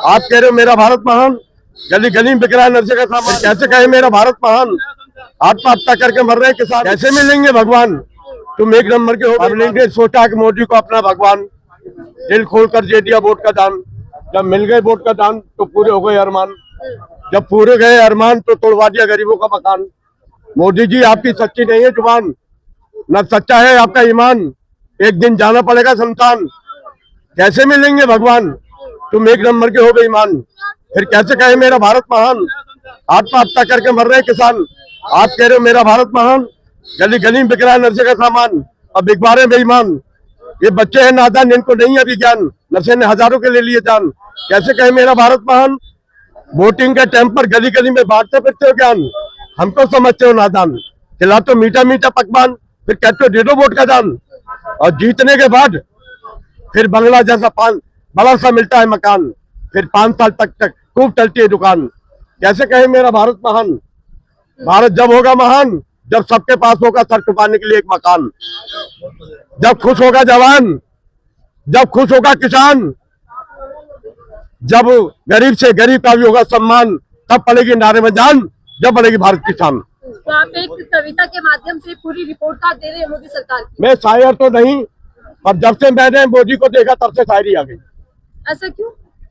आप कह रहे हो मेरा भारत महान, गली गली में बिक रहा है नशे का सामान। कैसे कहे मेरा भारत महान? आत्महत्या करके मर रहे हैं किसान, कैसे मिलेंगे भगवान? तुम एक नंबर के हो। पब्लिक ने सोचा कि मोदी को अपना भगवान, दिल खोलकर दे दिया वोट का दान। जब मिल गए वोट का दान तो पूरे हो गए अरमान, जब पूरे गए अरमान तो तोड़वा दिया गरीबों का मकान। मोदी जी आपकी सच्ची नहीं है जुबान, न सच्चा है आपका ईमान, एक दिन जाना पड़ेगा शमशान। कैसे मिलेंगे भगवान? तुम एक नंबर के हो बेईमान, फिर कैसे कहे मेरा भारत महान? आत्महत्या करके मर रहे हैं किसान, आप कह रहे हो मेरा भारत महान, गली गली में बिक रहा है नशे का सामान। अब बिकवा रहे बेईमान, ये बच्चे हैं नादान, इनको नहीं अभी ज्ञान, नशे ने हजारों के ले लिए जान। कैसे कहे मेरा भारत महान? वोटिंग के टाइम पर गली गली में बांटते फिरते हो ज्ञान, हमको समझते हो नादान। खिला तो मीठा मीठा पकवान, फिर कहते हो दे दो वोट का दान। और जीतने के बाद फिर बंगला जैसा बड़ा सा मिलता है मकान, फिर 5 साल तक खूब चलती है दुकान। कैसे कहे मेरा भारत महान? भारत जब होगा महान जब सबके पास होगा सर छुपाने के लिए एक मकान, जब खुश होगा जवान, जब खुश होगा किसान, जब गरीब से गरीब का भी होगा सम्मान, तब पड़ेगी नारे में जान, जब बढ़ेगी भारत की शान। तो आप एक कविता के माध्यम से पूरी रिपोर्ट कार्ड दे रहे हैं मोदी सरकार की। मैं शायर तो नहीं, पर जब से मैंने मोदी को देखा तब से शायरी आ गई। ऐसा क्यों?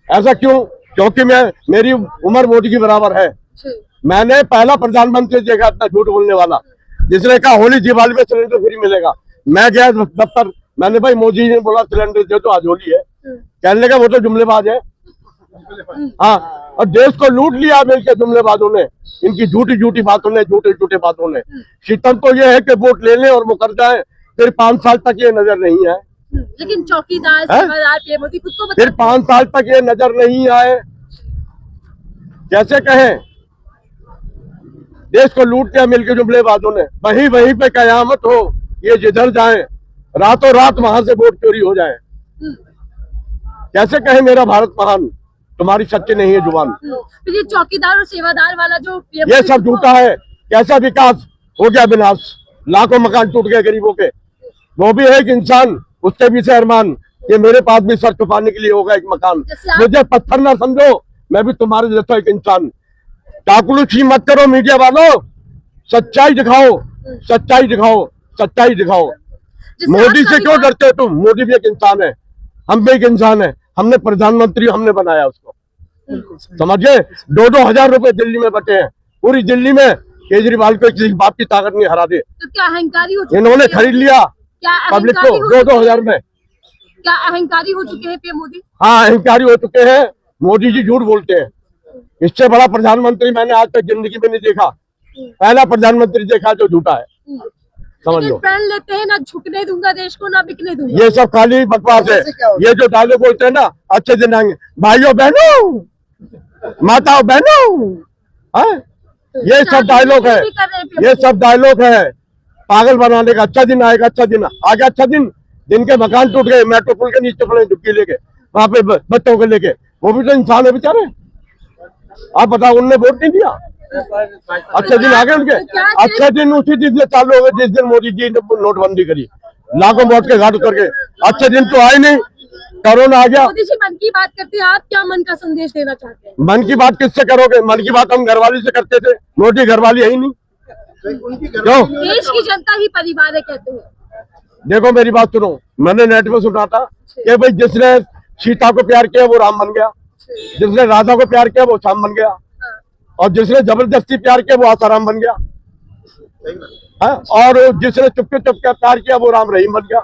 ऐसा क्यों? क्योंकि मेरी उम्र मोदी की बराबर है। मैंने पहला प्रधानमंत्री देखा था झूठ बोलने वाला, जिसने कहा होली दिवाली में सिलेंडर फ्री मिलेगा। मैं गया दफ्तर, मैंने भाई मोदी ने बोला सिलेंडर दे तो आज होली है, कहने लगा वो तो जुमलेबाज है। हाँ, और देश को लूट लिया मिलकर जुमलेबाजों ने, इनकी झूठी झूठी बातों ने, झूठे झूठे बातों ने। शीतम तो ये है कि वोट ले लें और वो कर जाए, फिर 5 साल तक ये नजर नहीं आए। लेकिन चौकीदार सेवादार पीएम मोदी खुद को फिर 5 साल तक ये नजर नहीं आए, कैसे कहें? देश को लूट लिया मिलकर जुमलेबाजों ने, वहीं वहीं पे कयामत हो, ये जिधर जाए रातों रात वहां से वोट चोरी हो जाए। कैसे कहे मेरा भारत महान? तुम्हारी सच्ची नहीं है जुबान। फिर ये चौकीदार और सेवादार वाला जो पीएम ये सब झूठा है। कैसा विकास हो गया विनाश, लाखों मकान टूट गए गरीबों के। वो भी है एक इंसान, उसके भी से अरमान कि मेरे पास भी सर छुपाने के लिए होगा एक मकान। मुझे पत्थर ना समझो, मैं भी तुम्हारे जैसा एक इंसान। चाकुलूची मत करो मीडिया वालों, सच्चाई दिखाओ, सच्चाई दिखाओ, सच्चाई दिखाओ। मोदी से क्यों डरते हो तुम? मोदी भी एक इंसान है, हम भी एक इंसान है। हमने प्रधानमंत्री हमने बनाया उसको, समझे? 2-2 हजार रुपए दिल्ली में बटे हैं, पूरी दिल्ली में केजरीवाल को किसी बाप की ताकत नहीं हरा दे। तो क्या अहंकारी हो चुके इन्होंने खरीद लिया पब्लिक को 2-2 हजार में। क्या अहंकारी हो चुके हैं पीएम मोदी? हाँ, अहंकारी हो चुके हैं। मोदी जी झूठ बोलते हैं। इससे बड़ा प्रधानमंत्री मैंने आज तक जिंदगी में नहीं देखा। पहला प्रधानमंत्री देखा जो झूठा है, समझ लो। प्रण लेते हैं ना झुकने दूंगा देश को, ना बिकने दूंगा। ये सब खाली बकवास है। ये जो डायलॉग बोलते हैं ना, अच्छे दिन आएंगे भाइयों बहनों, माताओं बहनों, ये सब डायलॉग है, ये सब डायलॉग है पागल बनाने का। अच्छा दिन आएगा, अच्छा दिन आ गया। अच्छा दिन, जिनके मकान टूट गए, मेट्रो पुल के नीचे पड़े डुबकी लेके, वहां पे बच्चों को लेके, वो भी तो इंसान है बेचारे। आप बताओ, उनने वोट नहीं दिया? अच्छे दिन आ गए उनके। अच्छे दिन उसी दिन से चालू हो गए जिस दिन मोदी जी ने नोटबंदी करी, लाखों वोट के घाट उतर गए। अच्छे दिन तो आए नहीं, कोरोना आ गया। मोदी जी मन की बात करते हैं, आप क्या मन का संदेश देना चाहते हैं? मन की बात किससे करोगे? मन की बात हम घरवाली से करते थे, मोदी घरवाली है ही नहीं। क्यों? देश की जनता ही परिवार है कहते हैं। देखो मेरी बात सुनो, मैंने नेट पे सुना था कि भाई जिसने सीता को प्यार किया वो राम बन गया, जिसने राधा को प्यार किया वो श्याम बन गया, और जिसने जबरदस्ती प्यार किया वो आसाराम बन गया, और जिसने चुपके चुपके प्यार किया वो राम रहीम बन गया,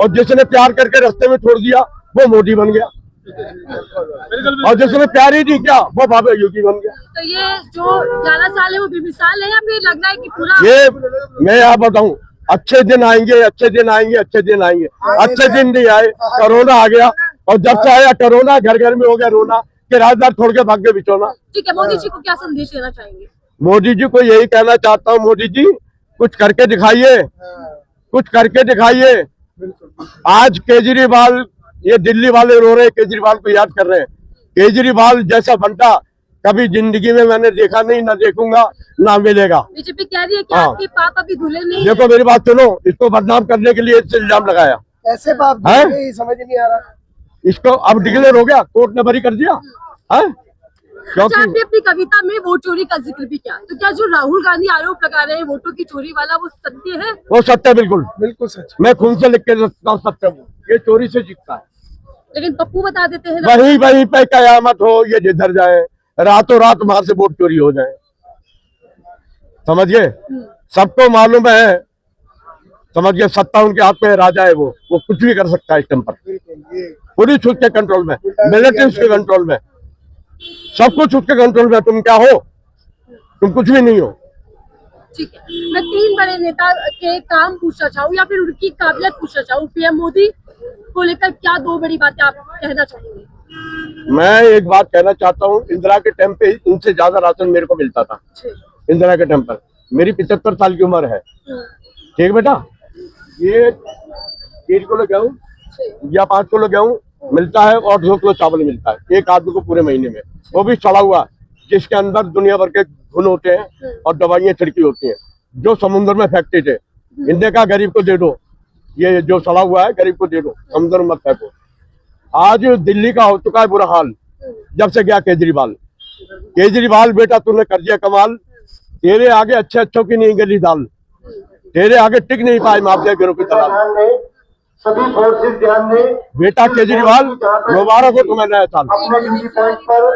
और जिसने प्यार करके रास्ते में छोड़ दिया वो मोदी बन गया, और जिसने प्यार ही नहीं किया वो बाबा योगी बन गया। तो ये जो 11 साल है वो बेमिसाल है, या फिर लग रहा है कि पूरा? ये मैं आप बताऊं, अच्छे दिन आएंगे, अच्छे दिन आएंगे, अच्छे दिन आएंगे। अच्छे दिन नहीं आए, कोरोना आ गया, और जब से आया कोरोना घर घर में हो गया रोना कि राजदार छोड़ के भाग गए बिचौना। ठीक है, मोदी जी को क्या संदेश देना चाहेंगे? मोदी जी को यही कहना चाहता हूँ, मोदी जी कुछ करके दिखाइए, कुछ करके दिखाइए। आज केजरीवाल, ये दिल्ली वाले रो रहे हैं, केजरीवाल को याद कर रहे हैं। केजरीवाल जैसा बंदा कभी जिंदगी में मैंने देखा नहीं, ना देखूंगा, ना मिलेगा। बीजेपी कह रही है कि आपके पाप अभी धुले नहीं। देखो मेरी बात सुनो, इसको बदनाम करने के लिए इससे इल्जाम लगाया। ऐसे बाप समझ नहीं आ रहा। इसको अब डिक्लेयर हो गया, कोर्ट ने बरी कर दिया। हाँ? अच्छा, आपने अपनी कविता में वोट चोरी का जिक्र भी किया, तो क्या जो राहुल गांधी आरोप लगा रहे हैं वोटों की चोरी वाला, वो सत्य है? वो सत्य है, बिल्कुल बिल्कुल सच। मैं खून से लिख के रखता हूँ सत्य को, ये चोरी से जीतता है। लेकिन पप्पू बता देते हैं ना, वही वही पे कयामत हो, ये जिधर जाए रातों रात वहां से वोट चोरी हो जाए। समझिए, सबको मालूम है, समझिए, सत्ता उनके हाथ में है, राजा है, वो कुछ भी कर सकता है इस टाइम पर। बिल्कुल, ये पुलिस उसके कंट्रोल में, मिलिट्री उसके कंट्रोल में, सब कुछ उसके कंट्रोल में। तुम क्या हो? तुम कुछ भी नहीं हो। ठीक है, मैं 3 बड़े नेता के काम पूछना चाहूँ या फिर उनकी काबिलियत पूछना चाहूँ। पीएम मोदी को लेकर क्या 2 बड़ी बातें आप कहना चाहेंगे? मैं एक बात कहना चाहता हूँ, इंदिरा के टाइम पे इनसे ज्यादा राशन मेरे को मिलता था। इंदिरा के टाइम पर मेरी 75 साल की उम्र है, ठीक बेटा, ये 3 किलो गेहूँ या 5 किलो गेहूँ मिलता है और 2 किलो चावल मिलता है एक आदमी को पूरे महीने में, वो भी सड़ा हुआ, जिसके अंदर दुनिया भर के घुन होते हैं और दवाइयाँ छिड़की होती हैं, जो समुद्र में फेंकते थे। इनने कहा गरीब को दे दो, ये जो सड़ा हुआ है गरीब को दे दो, समुद्र में मत फेंको। आज दिल्ली का हो चुका है बुरा हाल, जब से गया केजरीवाल। केजरीवाल बेटा, तूने कर दिया कमाल, तेरे आगे अच्छे अच्छों की नहीं गली दाल, तेरे आगे टिक नहीं पाए माफिया गिरोह की दलाल। सभी फोर्सेस ध्यान दें। बेटा केजरीवाल, मुबारक हो तुम्हें नया साल। अपने ड्यूटी पॉइंट पर